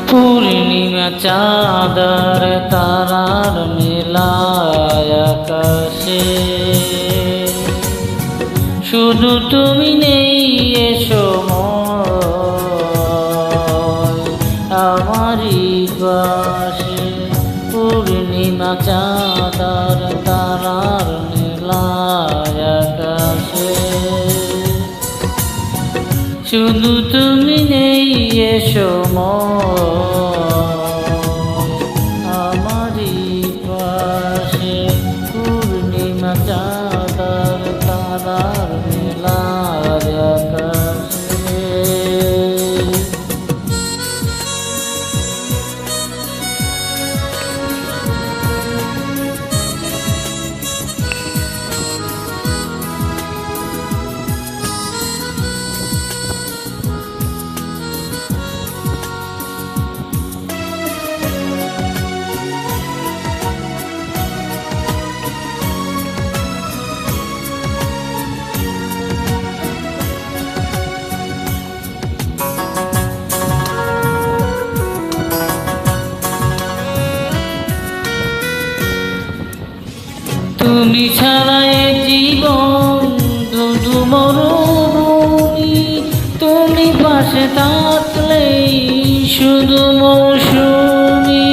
পূর্ণিমা চাঁদের তারার মেলায় আকাশে শুধু তুমি নেই এ সময় আমারই পাশে। পূর্ণিমা চাঁদের তারার মেলায় আকাশে শুধু তুমি নেই এ সময় আমারই পাশে। পূর্ণিমা চাঁদের তারার মেলায় আকাশে তুমি ছাড়া এ জীবন শুধু মরুভূমি। তুমি পাশে থাকলেই শুধু মৌসুমি।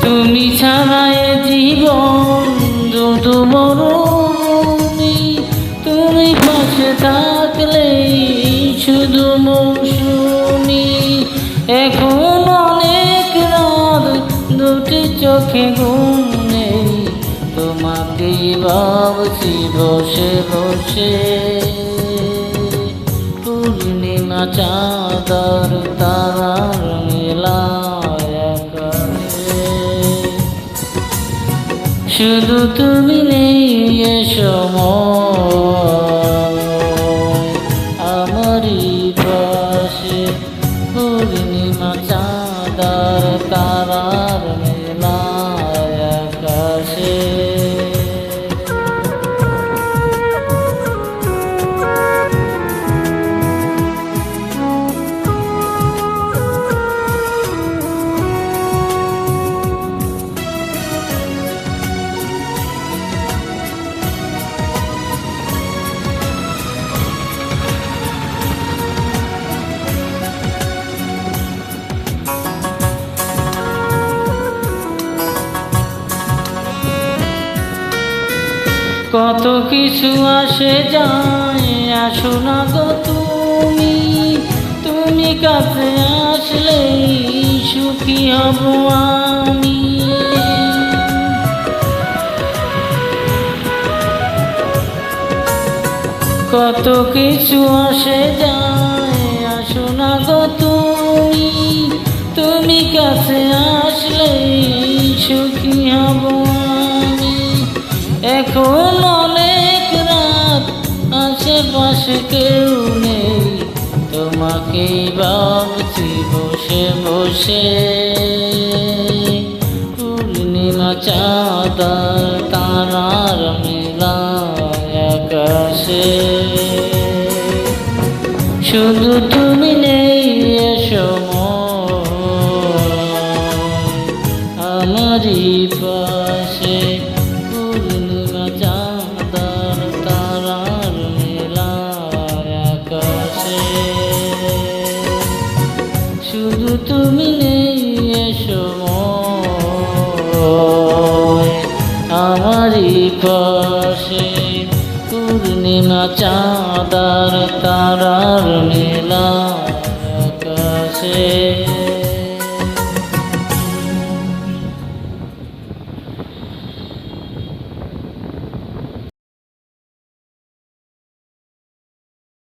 তুমি ছাড়া এ জীবন শুধু মরুভূমি। তুমি পাশে থাকলেই শুধু মৌসুমি। এখন অনেক রাত দুটি চোখে ঘুম নেই, তোমাকে ভাবছি বসে বসে। পূর্ণিমা চাঁদের তারার মেলায় আকাশে শুধু তুমি নেই এ সময় আমারই পাশে। পূর্ণিমা চাঁদের তারার মেলায় আকাশে কত কিছু আসে যায়, আসো না গো তুমি। তুমি কাছে আসলে সুখী হব আমি। কত কিছু আসে যায়, আসো না গো তুমি। তুমি কাছে আসলে সুখী হব আমি। এখন অনেক রাত আশেপাশে কেউ নেই, তোমাকে ভাবছি বসে বসে। পূর্ণিমা চাঁদের তারার মেলায় আকাশে শুধু তুমি নেই এ সময় আমারই পাশে। পূর্ণিমা চাঁদের তারার মেলায় আকাশে শুধু তুমি নেই এ সময় আমারই পাশে। পূর্ণিমা চাঁদের তারার মেলায় আকাশে।